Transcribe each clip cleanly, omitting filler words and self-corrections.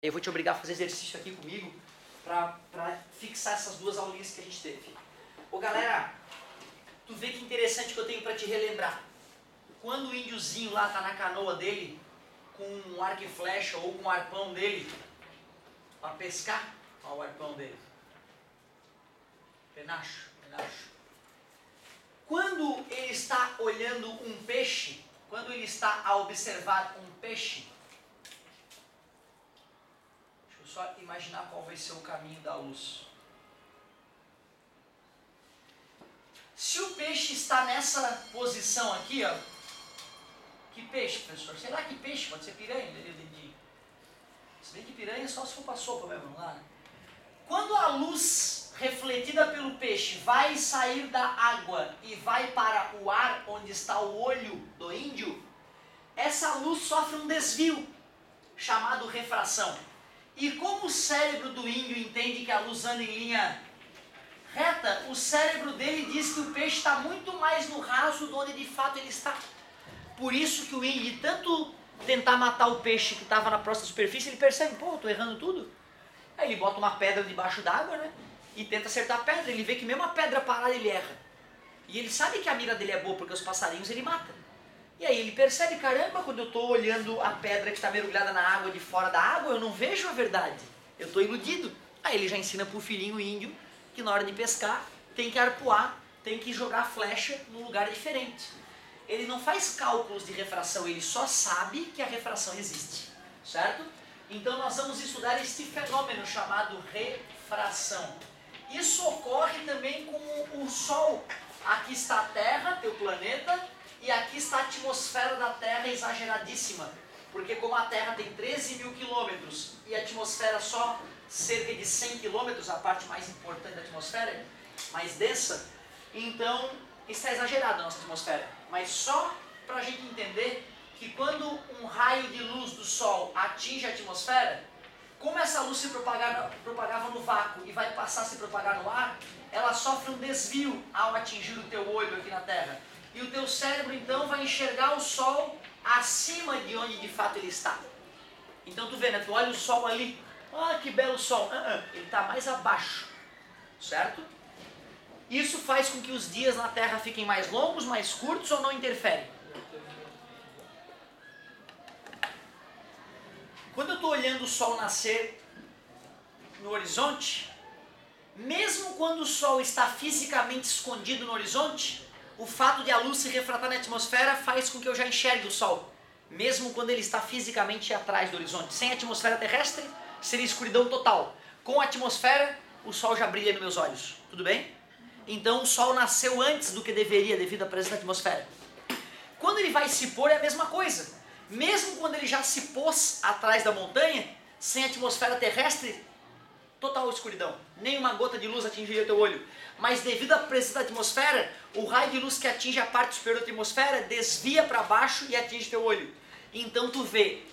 Eu vou te obrigar a fazer exercício aqui comigo para fixar essas duas aulinhas que a gente teve. Ô galera, tu vê que interessante que eu tenho para te relembrar. Quando o índiozinho lá tá na canoa dele, com um arco e flecha ou com o arpão dele, para pescar, olha o arpão dele. Penacho. Quando ele está olhando um peixe, quando ele está a observar um peixe, deixa eu só imaginar qual vai ser o caminho da luz. Se o peixe está nessa posição aqui, ó, que peixe, professor? Sei lá que peixe, pode ser piranha, dedinho. Se bem que piranha é só se for para sopa mesmo, lá, né? Quando a luz refletida pelo peixe vai sair da água e vai para o ar onde está o olho do índio, essa luz sofre um desvio, chamado refração. E como o cérebro do índio entende que a luz anda em linha reta, o cérebro dele diz que o peixe está muito mais no raso de onde de fato ele está. Por isso que o índio, de tanto tentar matar o peixe que estava na próxima superfície, ele percebe, pô, estou errando tudo. Aí ele bota uma pedra debaixo d'água, né? E tenta acertar a pedra. Ele vê que mesmo a pedra parada ele erra. E ele sabe que a mira dele é boa porque os passarinhos ele mata. E aí ele percebe, caramba, quando eu estou olhando a pedra que está mergulhada na água de fora da água, eu não vejo a verdade. Eu estou iludido. Aí ele já ensina para o filhinho índio que na hora de pescar tem que arpoar, tem que jogar flecha num lugar diferente. Ele não faz cálculos de refração, ele só sabe que a refração existe, certo? Então nós vamos estudar este fenômeno chamado refração. Isso ocorre também com o Sol. Aqui está a Terra, teu planeta, e aqui está a atmosfera da Terra exageradíssima. Porque como a Terra tem 13 mil quilômetros e a atmosfera só cerca de 100 quilômetros, a parte mais importante da atmosfera, mais densa, então está exagerada a nossa atmosfera. Mas só para a gente entender que quando um raio de luz do Sol atinge a atmosfera, como essa luz se propagava no vácuo e vai passar a se propagar no ar, ela sofre um desvio ao atingir o teu olho aqui na Terra. E o teu cérebro então vai enxergar o Sol acima de onde de fato ele está. Então tu vê, né? Tu olha o Sol ali, ah, que belo Sol, ele está mais abaixo, certo? Isso faz com que os dias na Terra fiquem mais longos, mais curtos ou não interfere? Quando eu estou olhando o Sol nascer no horizonte, mesmo quando o Sol está fisicamente escondido no horizonte, o fato de a luz se refratar na atmosfera faz com que eu já enxergue o Sol, mesmo quando ele está fisicamente atrás do horizonte. Sem atmosfera terrestre, seria escuridão total. Com a atmosfera, o Sol já brilha nos meus olhos. Tudo bem? Então o Sol nasceu antes do que deveria devido à presença da atmosfera. Quando ele vai se pôr é a mesma coisa. Mesmo quando ele já se pôs atrás da montanha, sem atmosfera terrestre, total escuridão. Nem uma gota de luz atingiria teu olho. Mas devido à presença da atmosfera, o raio de luz que atinge a parte superior da atmosfera desvia para baixo e atinge teu olho. Então tu vê,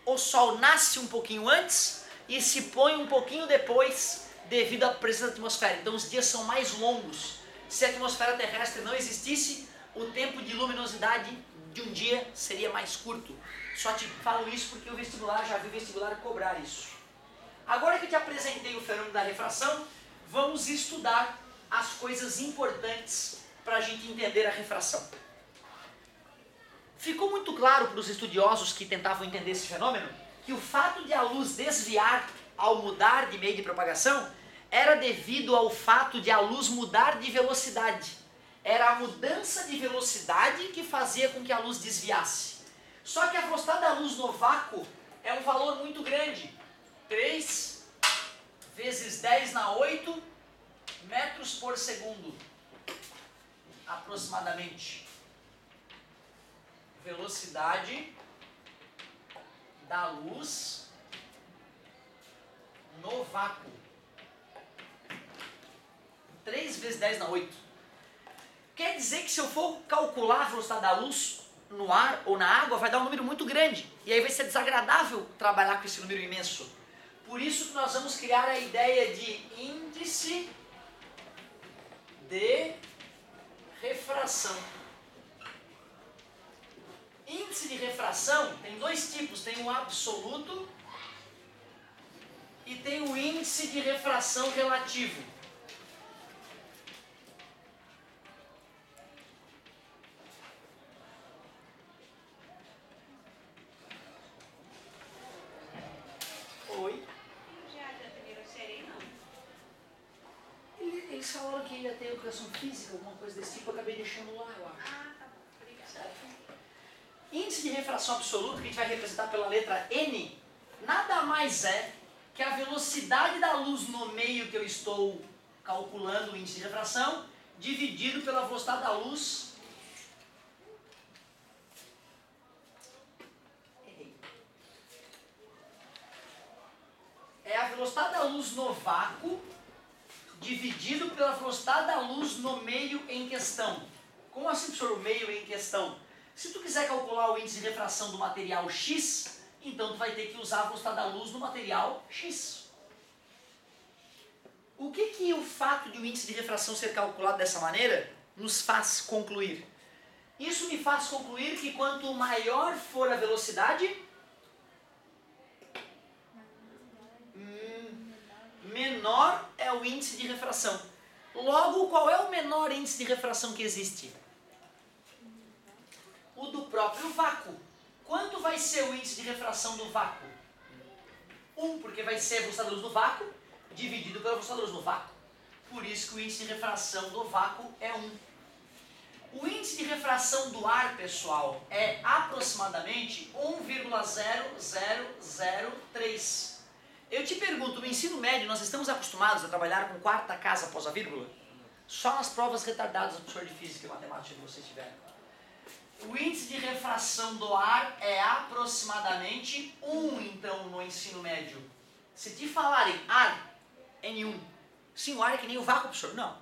o Sol nasce um pouquinho antes e se põe um pouquinho depois devido à presença da atmosfera. Então os dias são mais longos. Se a atmosfera terrestre não existisse, o tempo de luminosidade de um dia seria mais curto. Só te falo isso porque o vestibular, já vi o vestibular cobrar isso. Agora que eu te apresentei o fenômeno da refração, vamos estudar as coisas importantes para a gente entender a refração. Ficou muito claro para os estudiosos que tentavam entender esse fenômeno que o fato de a luz desviar ao mudar de meio de propagação era devido ao fato de a luz mudar de velocidade. Era a mudança de velocidade que fazia com que a luz desviasse. Só que a velocidade da luz no vácuo é um valor muito grande. 3 vezes 10 na 8 metros por segundo, aproximadamente. Velocidade da luz no vácuo. 3 vezes 10 na 8. Quer dizer que se eu for calcular a velocidade da luz no ar ou na água, vai dar um número muito grande. E aí vai ser desagradável trabalhar com esse número imenso. Por isso que nós vamos criar a ideia de índice de refração. Índice de refração tem dois tipos. Tem o absoluto índice de refração relativo. Oi? Eles falaram que ia ter educação física, alguma coisa desse tipo, eu acabei deixando lá, eu acho. Ah, tá bom. Obrigada. Certo? Índice de refração absoluto, que a gente vai representar pela letra N, nada mais é que a velocidade da luz no meio que eu estou calculando o índice de refração, dividido pela velocidade da luz. É a velocidade da luz no vácuo, dividido pela velocidade da luz no meio em questão. Como assim, professor, o meio em questão? Se tu quiser calcular o índice de refração do material X, então tu vai ter que usar a velocidade da luz no material X. O que o fato de o índice de refração ser calculado dessa maneira nos faz concluir? Isso me faz concluir que quanto maior for a velocidade, menor é o índice de refração. Logo, qual é o menor índice de refração que existe? O do próprio vácuo. Quanto vai ser o índice de refração do vácuo? 1, porque vai ser a velocidade da luz do vácuo dividido pela velocidade da luz do vácuo. Por isso que o índice de refração do vácuo é 1. O índice de refração do ar, pessoal, é aproximadamente 1,0003. Eu te pergunto, no ensino médio nós estamos acostumados a trabalhar com quarta casa após a vírgula? Só nas provas retardadas do professor de física e matemática que vocês tiverem. O índice de refração do ar é aproximadamente 1, então, no ensino médio. Se te falarem ar, N1, sim, o ar é que nem o vácuo, professor? Não.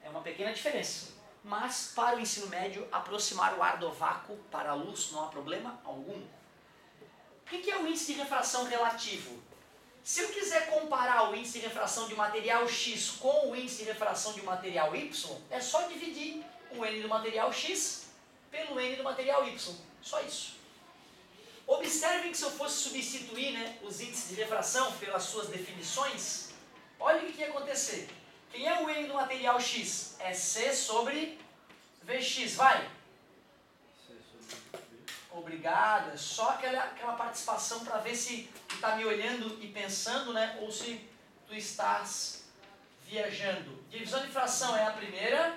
É uma pequena diferença. Mas, para o ensino médio, aproximar o ar do vácuo para a luz não há problema algum. O que é o índice de refração relativo? Se eu quiser comparar o índice de refração de material X com o índice de refração de material Y, é só dividir o N do material X pelo N do material Y. Só isso. Observem que se eu fosse substituir, os índices de refração pelas suas definições, olha o que ia acontecer. Quem é o N do material X? É C sobre Vx, vai. Obrigado. É só aquela participação para ver se tu está me olhando e pensando, ou se tu estás viajando. Divisão de fração é a primeira.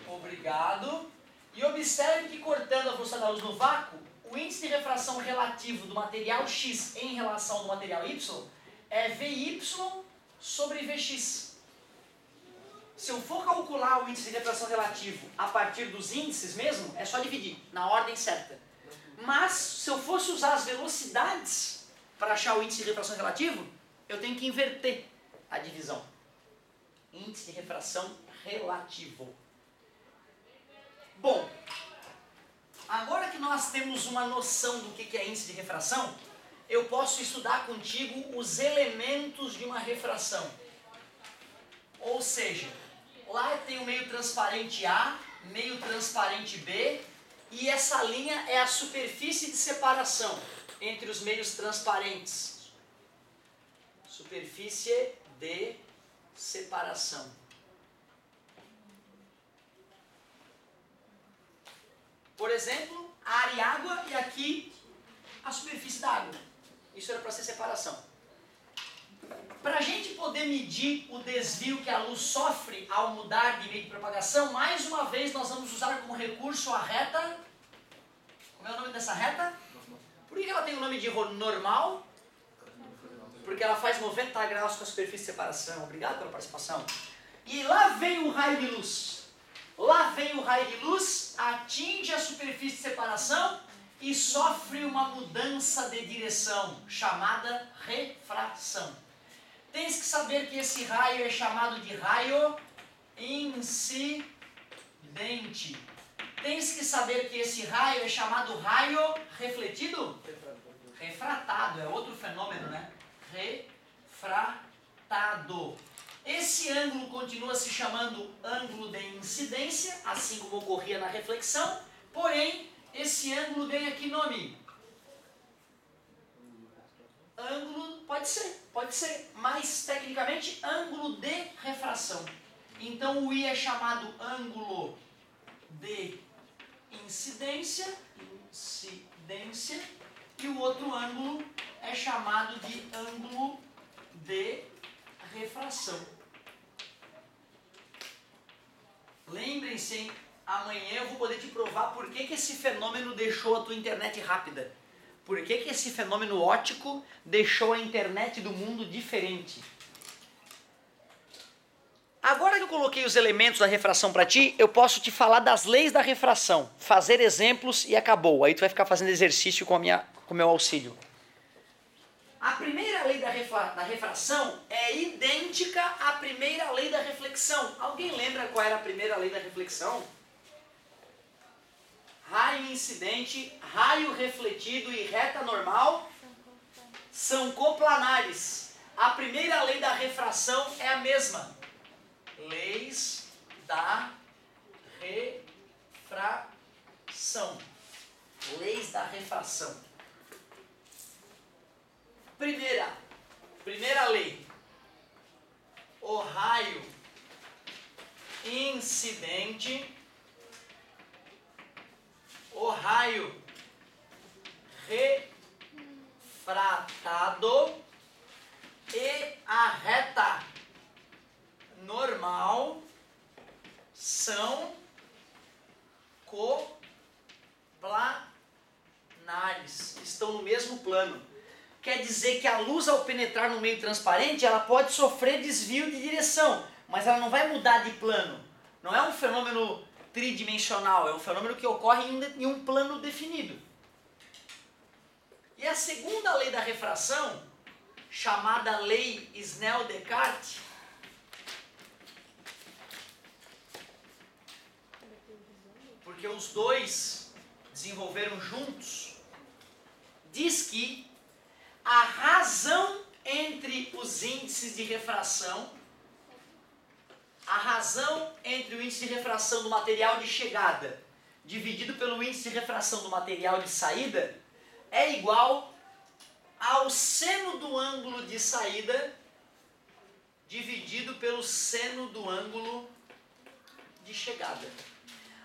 Obrigado. E observe que cortando a velocidade da luz no vácuo, o índice de refração relativo do material X em relação ao do material Y é Vy sobre Vx. Se eu for calcular o índice de refração relativo a partir dos índices mesmo, é só dividir, na ordem certa. Mas, se eu fosse usar as velocidades para achar o índice de refração relativo, eu tenho que inverter a divisão. Índice de refração relativo. Bom, agora que nós temos uma noção do que é índice de refração, eu posso estudar contigo os elementos de uma refração. Ou seja, lá tem o meio transparente A, meio transparente B, e essa linha é a superfície de separação entre os meios transparentes. Superfície de separação. Por exemplo, ar e água, e aqui a superfície da água. Isso era para ser separação. Para a gente poder medir o desvio que a luz sofre ao mudar de meio de propagação, mais uma vez nós vamos usar como recurso a reta. Como é o nome dessa reta? Por que ela tem o nome de normal? Porque ela faz 90 graus com a superfície de separação. Obrigado pela participação. E lá vem o raio de luz. Lá vem o raio de luz, atinge a superfície de separação e sofre uma mudança de direção, chamada refração. Tens que saber que esse raio é chamado de raio incidente. Tens que saber que esse raio é chamado raio refletido? Refratado, é outro fenômeno, Refratado. Esse ângulo continua se chamando ângulo de incidência, assim como ocorria na reflexão, porém, esse ângulo ganha que nome? Ângulo, pode Pode ser, mas tecnicamente ângulo de refração. Então o I é chamado ângulo de incidência, e o outro ângulo é chamado de ângulo de refração. Lembrem-se, hein? Amanhã eu vou poder te provar por que esse fenômeno deixou a tua internet rápida. Por que esse fenômeno óptico deixou a internet do mundo diferente. Agora que eu coloquei os elementos da refração para ti, eu posso te falar das leis da refração, fazer exemplos e acabou. Aí tu vai ficar fazendo exercício com o meu auxílio. A primeira lei da refração é idêntica à primeira lei da reflexão. Alguém lembra qual era a primeira lei da reflexão? Raio incidente, raio refletido e reta normal são coplanares. A primeira lei da refração é a mesma. Leis da refração. Leis da refração. Primeira lei. O raio incidente, o raio refratado e a reta normal são coplanares, estão no mesmo plano. Quer dizer que a luz, ao penetrar no meio transparente, ela pode sofrer desvio de direção, mas ela não vai mudar de plano. Não é um fenômeno tridimensional, é um fenômeno que ocorre em um plano definido. E a segunda lei da refração, chamada lei Snell-Descartes, porque os dois desenvolveram juntos, diz que a razão entre os índices de refração, a razão entre o índice de refração do material de chegada dividido pelo índice de refração do material de saída é igual ao seno do ângulo de saída dividido pelo seno do ângulo de chegada.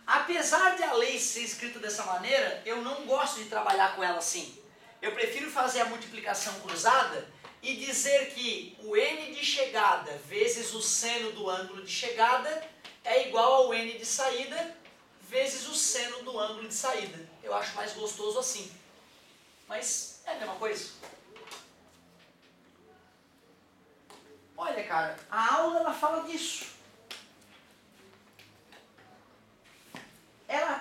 Apesar de a lei ser escrita dessa maneira, eu não gosto de trabalhar com ela assim. Eu prefiro fazer a multiplicação cruzada e dizer que o n de chegada vezes o seno do ângulo de chegada é igual ao n de saída vezes o seno do ângulo de saída. Eu acho mais gostoso assim. Mas é a mesma coisa. Olha, cara, a aula ela fala disso. Ela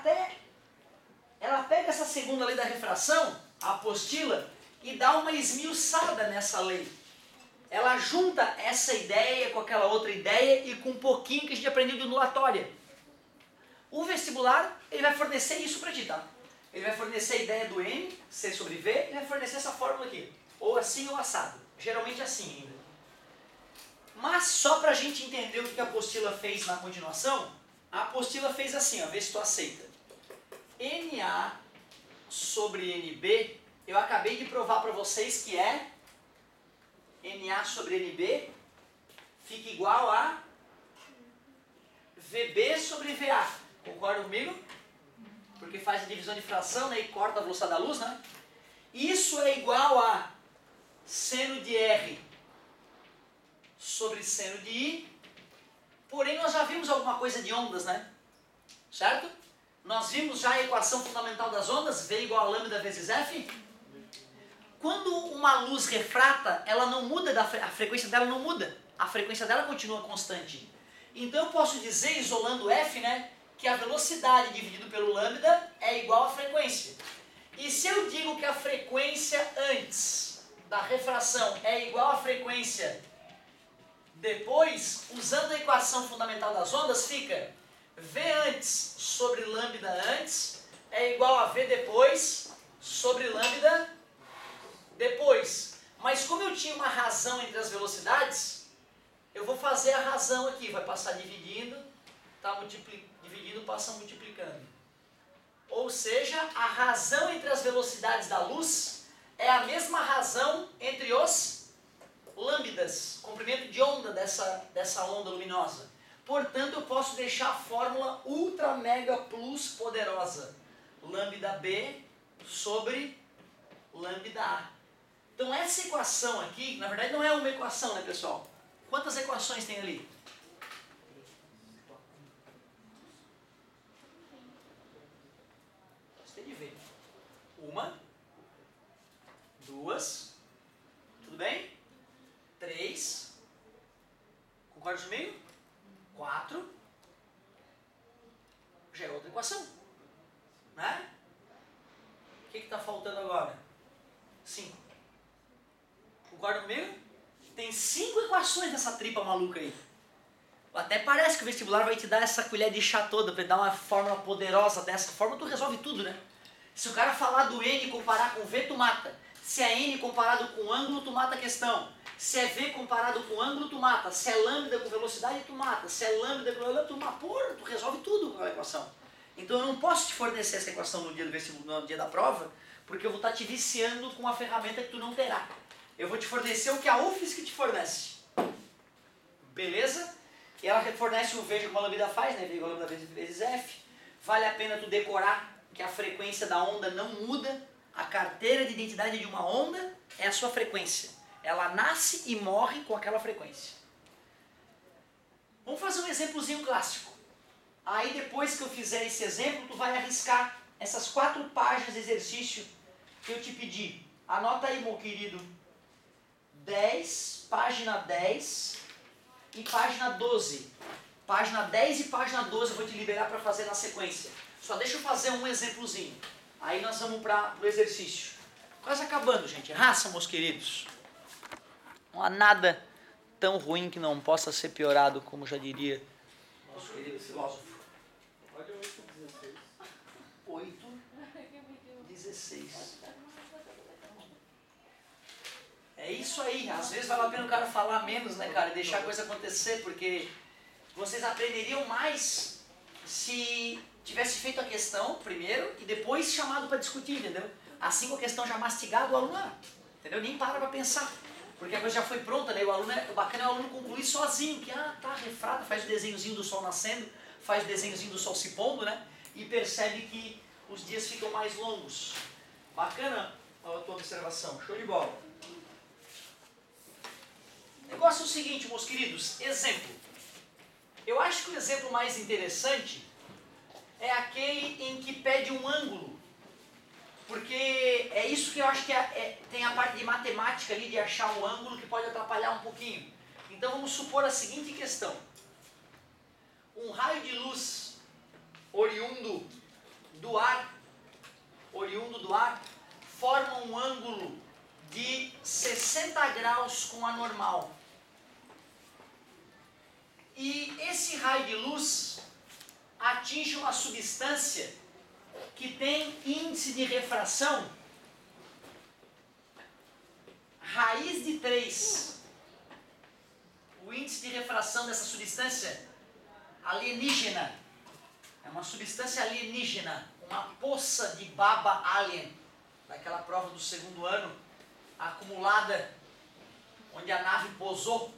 pega essa segunda lei da refração, a apostila, e dá uma esmiuçada nessa lei. Ela junta essa ideia com aquela outra ideia e com um pouquinho que a gente aprendeu de ondulatória. O vestibular, ele vai fornecer isso para ti, tá? Ele vai fornecer a ideia do N, C sobre V, e vai fornecer essa fórmula aqui. Ou assim ou assado. Geralmente assim ainda. Mas só para a gente entender o que a apostila fez na continuação, a apostila fez assim, ó, vê se tu aceita. NA sobre NB, eu acabei de provar para vocês que é NA sobre NB fica igual a VB sobre VA. Concorda comigo? Porque faz a divisão de fração, né, e corta a velocidade da luz, né? Isso é igual a seno de R sobre seno de I. Porém, nós já vimos alguma coisa de ondas, né? Certo? Nós vimos já a equação fundamental das ondas, V igual a lambda vezes F. Quando uma luz refrata, ela não muda, a frequência dela não muda. A frequência dela continua constante. Então eu posso dizer, isolando F, né, que a velocidade dividido pelo lambda é igual à frequência. E se eu digo que a frequência antes da refração é igual à frequência depois, usando a equação fundamental das ondas, fica V antes sobre lambda antes é igual a V depois sobre lambda depois. Mas como eu tinha uma razão entre as velocidades, eu vou fazer a razão aqui. Vai passar dividindo, tá dividindo, passa multiplicando. Ou seja, a razão entre as velocidades da luz é a mesma razão entre os lambdas, comprimento de onda dessa onda luminosa. Portanto, eu posso deixar a fórmula ultra mega plus poderosa. Lambda B sobre lambda A. Então essa equação aqui, na verdade não é uma equação, né, pessoal? Quantas equações tem ali? Gostei de ver. Uma, duas, tudo bem? 3, concorda comigo? 4, já é outra equação, né? O que está faltando agora? 5. Concorda comigo? Tem 5 equações nessa tripa maluca aí. Até parece que o vestibular vai te dar essa colher de chá toda para dar uma fórmula poderosa dessa forma, tu resolve tudo, né? Se o cara falar do N e comparar com V, tu mata. Se é N comparado com ângulo, tu mata a questão. Se é V comparado com ângulo, tu mata. Se é lambda com velocidade, tu mata. Se é lambda com velocidade, tu mata. Porra, tu resolve tudo com aquela equação. Então eu não posso te fornecer essa equação no dia do vestibular, no dia da prova, porque eu vou estar te viciando com uma ferramenta que tu não terá. Eu vou te fornecer o que a UFSC te fornece. Beleza? E ela fornece o V como a lambda faz, né? V igual a lambda vezes F. Vale a pena tu decorar que a frequência da onda não muda. A carteira de identidade de uma onda é a sua frequência. Ela nasce e morre com aquela frequência. Vamos fazer um exemplozinho clássico. Aí depois que eu fizer esse exemplo, tu vai arriscar essas 4 páginas de exercício que eu te pedi. Anota aí, meu querido. 10, página 10 e página 12. Página 10 e página 12 eu vou te liberar para fazer na sequência. Só deixa eu fazer um exemplozinho. Aí nós vamos para o exercício. Quase acabando, gente. Raça, meus queridos. Não há nada tão ruim que não possa ser piorado, como já diria nosso querido filósofo. 8:16. É isso aí. Às vezes vale a pena o cara falar menos, né, cara? E deixar a coisa acontecer, porque vocês aprenderiam mais se tivesse feito a questão primeiro e depois chamado para discutir, entendeu? Assim com a questão já mastigada, o aluno, entendeu? Nem para pensar. Porque a coisa já foi pronta, né? O bacana é o aluno concluir sozinho, que tá refrado, faz o desenhozinho do sol nascendo, faz o desenhozinho do sol se pondo, né? E percebe que os dias ficam mais longos. Bacana a tua observação, show de bola. O negócio é o seguinte, meus queridos, exemplo. Eu acho que o exemplo mais interessante é aquele em que pede um ângulo. Porque é isso que eu acho que tem a parte de matemática ali, de achar um ângulo que pode atrapalhar um pouquinho. Então vamos supor a seguinte questão. Um raio de luz oriundo do ar, forma um ângulo de 60 graus com a normal. E esse raio de luz atinge uma substância que tem índice de refração raiz de 3. O índice de refração dessa substância alienígena é uma substância alienígena, uma poça de baba alien, daquela prova do 2º ano, acumulada, onde a nave pousou.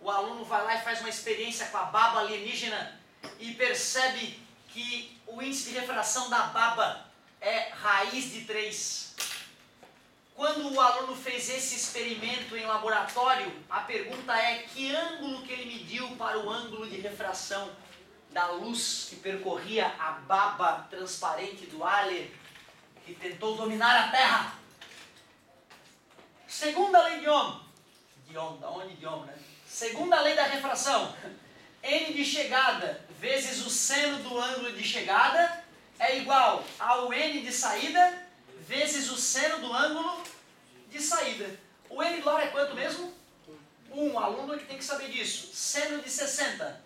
O aluno vai lá e faz uma experiência com a baba alienígena e percebe que o índice de refração da baba é raiz de 3. Quando o aluno fez esse experimento em laboratório, a pergunta é que ângulo que ele mediu para o ângulo de refração da luz que percorria a baba transparente do alien que tentou dominar a Terra. Segunda lei de Ohm. Da onde de Ohm, né? Segunda lei da refração. N de chegada vezes o seno do ângulo de chegada é igual ao N de saída vezes o seno do ângulo de saída. O N do ar é quanto mesmo? 1. O aluno que tem que saber disso. Seno de 60.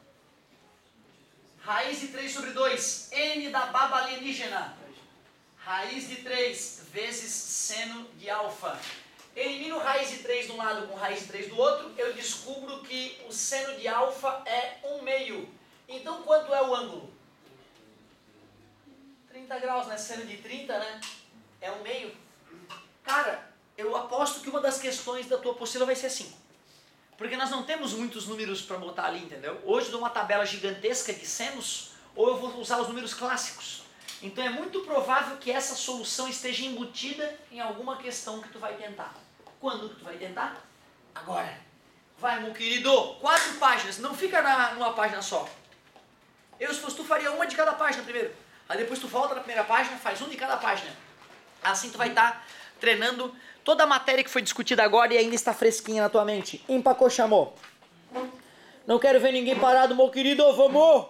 Raiz de 3 sobre 2. N da baba alienígena. Raiz de 3 vezes seno de alfa. Elimino raiz de 3 de um lado com raiz de 3 do outro, eu descubro que o seno de alfa é 1/2. Então quanto é o ângulo? 30 graus, né? Seno de 30, né? É 1/2. Cara, eu aposto que uma das questões da tua apostila vai ser 5. Porque nós não temos muitos números para botar ali, entendeu? Hoje eu dou uma tabela gigantesca de senos, ou eu vou usar os números clássicos. Então é muito provável que essa solução esteja embutida em alguma questão que tu vai tentar. Quando que tu vai tentar? Agora. Vai, meu querido, 4 páginas, não fica numa página só. Eu, se fosse tu, faria uma de cada página primeiro. Aí depois tu volta na primeira página, faz um de cada página. Assim tu vai estar treinando toda a matéria que foi discutida agora e ainda está fresquinha na tua mente. Empacou, chamou. Não quero ver ninguém parado, meu querido, vamos!